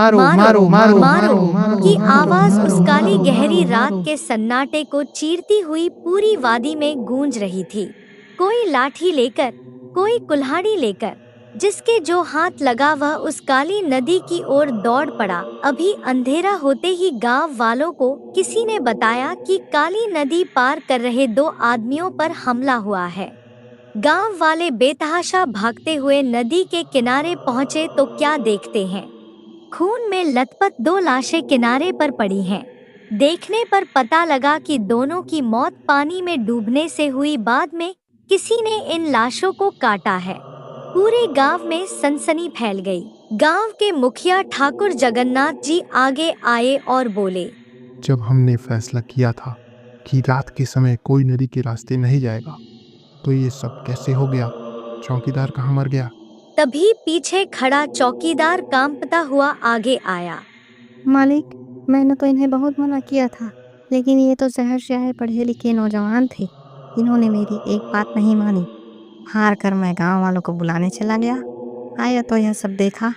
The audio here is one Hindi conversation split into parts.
मारो मारो मारो मारो मारो की आवाज उस काली गहरी रात के सन्नाटे को चीरती हुई पूरी वादी में गूंज रही थी। कोई लाठी लेकर, कोई कुल्हाड़ी लेकर, जिसके जो हाथ लगा वह उस काली नदी की ओर दौड़ पड़ा। अभी अंधेरा होते ही गांव वालों को किसी ने बताया कि काली नदी पार कर रहे 2 आदमियों पर हमला हुआ है। गांव वाले बेतहाशा भागते हुए नदी के किनारे पहुंचे तो क्या देखते हैं, खून में लथपथ 2 लाशें किनारे पर पड़ी हैं। देखने पर पता लगा कि दोनों की मौत पानी में डूबने से हुई। बाद में किसी ने इन लाशों को काटा है। पूरे गांव में सनसनी फैल गई। गांव के मुखिया ठाकुर जगन्नाथ जी आगे आए और बोले, जब हमने फैसला किया था कि रात के समय कोई नदी के रास्ते नहीं जाएगा, तो ये सब कैसे हो गया? चौकीदार कहाँ मर गया? तभी पीछे खड़ा चौकीदार कांपता हुआ आगे आया। मालिक, मैंने तो इन्हें बहुत मना किया था, लेकिन ये तो शहर से आए पढ़े लिखे नौजवान थे। इन्होंने मेरी एक बात नहीं मानी। हार कर मैं गांव वालों को बुलाने चला गया। आया तो यह सब देखा।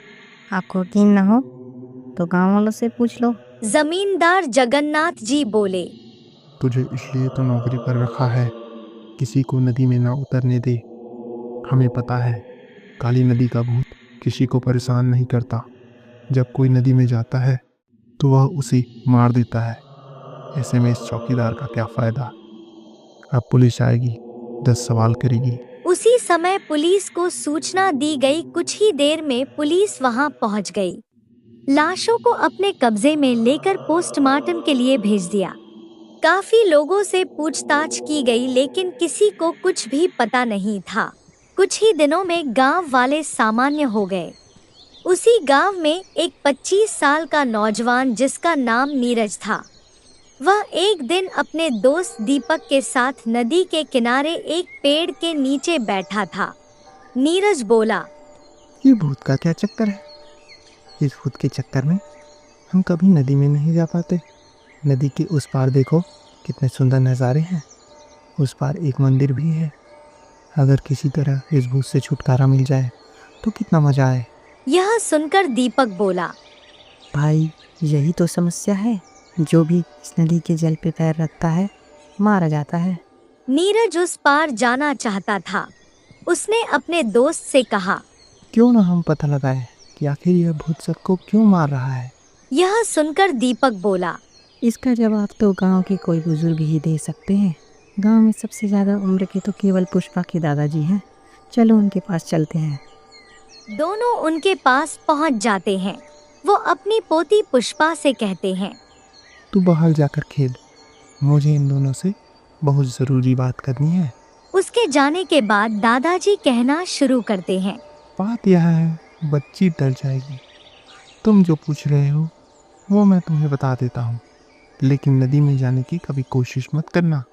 आपको यकीन न हो तो गांव वालों से पूछ लो। जमींदार जगन्नाथ जी बोले, तुझे इसलिए तो नौकरी पर रखा है, किसी को नदी में ना उतरने दे। हमें पता है काली नदी का भूत किसी को परेशान नहीं करता। जब कोई नदी में जाता है तो वह उसे मार देता है। ऐसे में इस चौकीदार का क्या फायदा? अब पुलिस आएगी, 10 सवाल करेगी। उसी समय पुलिस को सूचना दी गई। कुछ ही देर में पुलिस वहां पहुंच गई। लाशों को अपने कब्जे में लेकर पोस्टमार्टम के लिए भेज दिया। काफी लोगों से पूछताछ की गई, लेकिन किसी को कुछ भी पता नहीं था। कुछ ही दिनों में गांव वाले सामान्य हो गए। उसी गांव में एक 25 साल का नौजवान जिसका नाम नीरज था, वह एक दिन अपने दोस्त दीपक के साथ नदी के किनारे एक पेड़ के नीचे बैठा था। नीरज बोला, ये भूत का क्या चक्कर है? इस भूत के चक्कर में हम कभी नदी में नहीं जा पाते। नदी के उस पार देखो कितने सुंदर नज़ारे हैं। उस पार एक मंदिर भी है। अगर किसी तरह इस भूत से छुटकारा मिल जाए तो कितना मजा आए। यह सुनकर दीपक बोला, भाई, यही तो समस्या है। जो भी इस नदी के जल पे पैर रखता है मारा जाता है। नीरज उस पार जाना चाहता था। उसने अपने दोस्त से कहा, क्यों ना हम पता लगाए कि आखिर यह भूत सबको क्यों मार रहा है। यह सुनकर दीपक बोला, इसका जवाब तो गांव के कोई बुजुर्ग ही दे सकते हैं। गांव में सबसे ज़्यादा उम्र के तो केवल पुष्पा के दादाजी हैं। चलो उनके पास चलते हैं। दोनों उनके पास पहुंच जाते हैं। वो अपनी पोती पुष्पा से कहते हैं, तू बाहर जाकर खेल, मुझे इन दोनों से बहुत ज़रूरी बात करनी है। उसके जाने के बाद दादाजी कहना शुरू करते हैं, बात यह है, बच्ची डर जाएगी। तुम जो पूछ रहे हो वो मैं तुम्हें बता देता हूँ, लेकिन नदी में जाने की कभी कोशिश मत करना,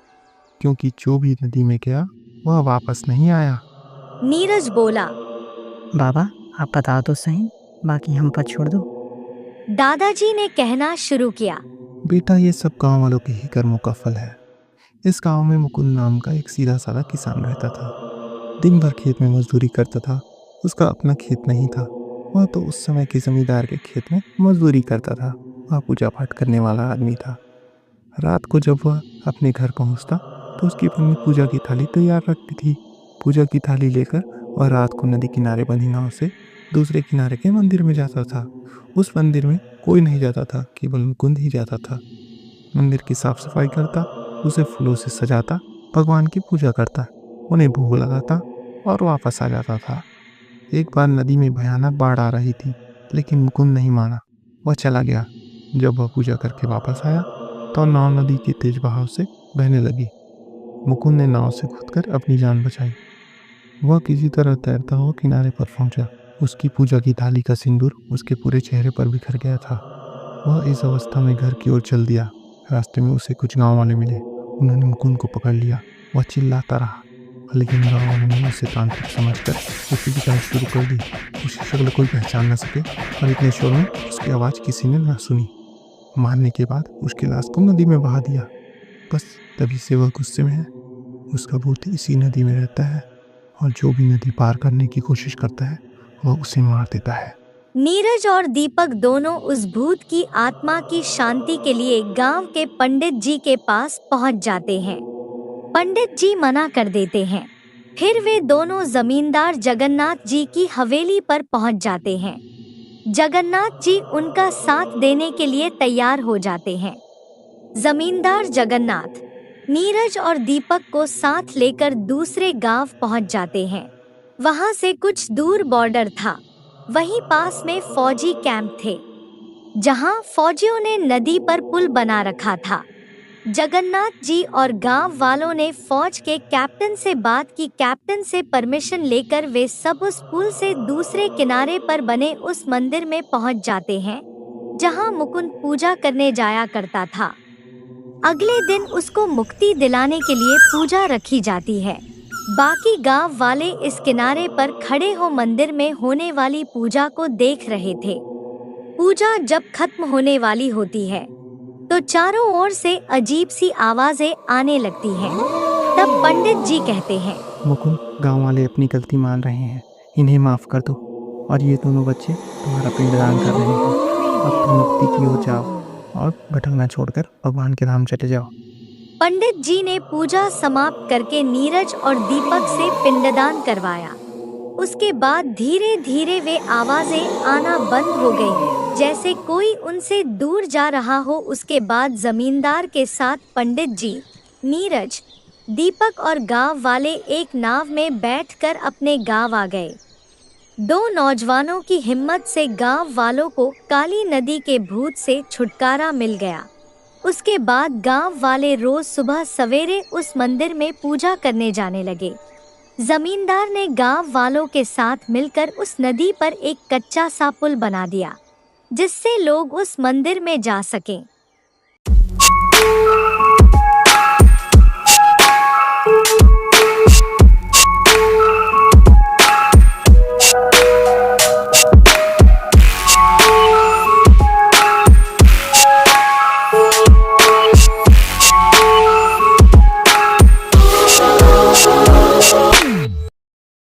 क्योंकि जो भी नदी में गया वह वापस नहीं आया। नीरज बोला, बाबा, आप बता दो सही, बाकी हम पर छोड़ दो। दादाजी ने कहना शुरू किया, बेटा, ये सब गांव वालों के ही कर्मों का फल है। इस गांव में मुकुंद नाम का एक सीधा साधा किसान रहता था। दिन भर खेत में मजदूरी करता था। उसका अपना खेत नहीं था। वह तो उस समय के जमींदार के खेत में मजदूरी करता था। वह पूजा पाठ करने वाला आदमी था। रात को जब वह अपने घर पहुंचता तो उसकी पत्नी पूजा की थाली तैयार रखती थी। पूजा की थाली लेकर वह रात को नदी किनारे बंधी नाव से दूसरे किनारे के मंदिर में जाता था। उस मंदिर में कोई नहीं जाता था, केवल मुकुंद ही जाता था। मंदिर की साफ सफाई करता, उसे फूलों से सजाता, भगवान की पूजा करता, उन्हें भोग लगाता और वापस आ जाता था। एक बार नदी में भयानक बाढ़ आ रही थी, लेकिन मुकुंद नहीं माना। वह चला गया। जब वह पूजा करके वापस आया तो नाव नदी के तेज बहाव से बहने लगी। मुकुंद ने नाव से कूदकर अपनी जान बचाई। वह किसी तरह तैरता हुआ किनारे पर पहुंचा। उसकी पूजा की थाली का सिंदूर उसके पूरे चेहरे पर बिखर गया था। वह इस अवस्था में घर की ओर चल दिया। रास्ते में उसे कुछ गांव वाले मिले। उन्होंने मुकुंद को पकड़ लिया। वह चिल्लाता रहा, लेकिन गांव वालों ने उसे तांत्रिक समझकर उसकी पिटाई शुरू कर दी। उसकी शक्ल कोई पहचान न सके और इतने शोर में उसकी आवाज़ किसी ने न सुनी। मारने के बाद उसकी लाश को नदी में बहा दिया। बस तभी से वह गुस्से में है। उसका भूत इसी नदी में रहता है और जो भी नदी पार करने की कोशिश करता है वह उसे मार देता है। नीरज और दीपक दोनों उस भूत की आत्मा की शांति के लिए गांव के पंडित जी के पास पहुंच जाते हैं। पंडित जी मना कर देते हैं। फिर वे दोनों जमींदार जगन्नाथ जी की हवेली पर पहुंच जाते हैं। जगन्नाथ जी उनका साथ देने के लिए तैयार हो जाते हैं। जमींदार जगन्नाथ नीरज और दीपक को साथ लेकर दूसरे गांव पहुंच जाते हैं। वहां से कुछ दूर बॉर्डर था। वहीं पास में फौजी कैंप थे, जहां फौजियों ने नदी पर पुल बना रखा था। जगन्नाथ जी और गांव वालों ने फौज के कैप्टन से बात की। कैप्टन से परमिशन लेकर वे सब उस पुल से दूसरे किनारे पर बने उस मंदिर में पहुंच जाते हैं, जहां मुकुंद पूजा करने जाया करता था। अगले दिन उसको मुक्ति दिलाने के लिए पूजा रखी जाती है। बाकी गांव वाले इस किनारे पर खड़े हो मंदिर में होने वाली पूजा को देख रहे थे। पूजा जब खत्म होने वाली होती है तो चारों ओर से अजीब सी आवाजें आने लगती हैं। तब पंडित जी कहते हैं, मुकुंद, गांव वाले अपनी गलती मान रहे हैं, इन्हें माफ कर दो। और ये दोनों बच्चे तुम्हारा पिंडदान कर रहे हैं। अब तुम मुक्ति की ओर जाओ और भटकना छोड़कर भगवान के धाम चले जाओ। पंडित जी ने पूजा समाप्त करके नीरज और दीपक से पिंडदान करवाया। उसके बाद धीरे धीरे वे आवाजें आना बंद हो गईं, जैसे कोई उनसे दूर जा रहा हो। उसके बाद जमींदार के साथ पंडित जी, नीरज, दीपक और गांव वाले एक नाव में बैठकर अपने गांव आ गए। दो नौजवानों की हिम्मत से गांव वालों को काली नदी के भूत से छुटकारा मिल गया। उसके बाद गांव वाले रोज सुबह सवेरे उस मंदिर में पूजा करने जाने लगे। जमींदार ने गांव वालों के साथ मिलकर उस नदी पर एक कच्चा सा पुल बना दिया, जिससे लोग उस मंदिर में जा सकें।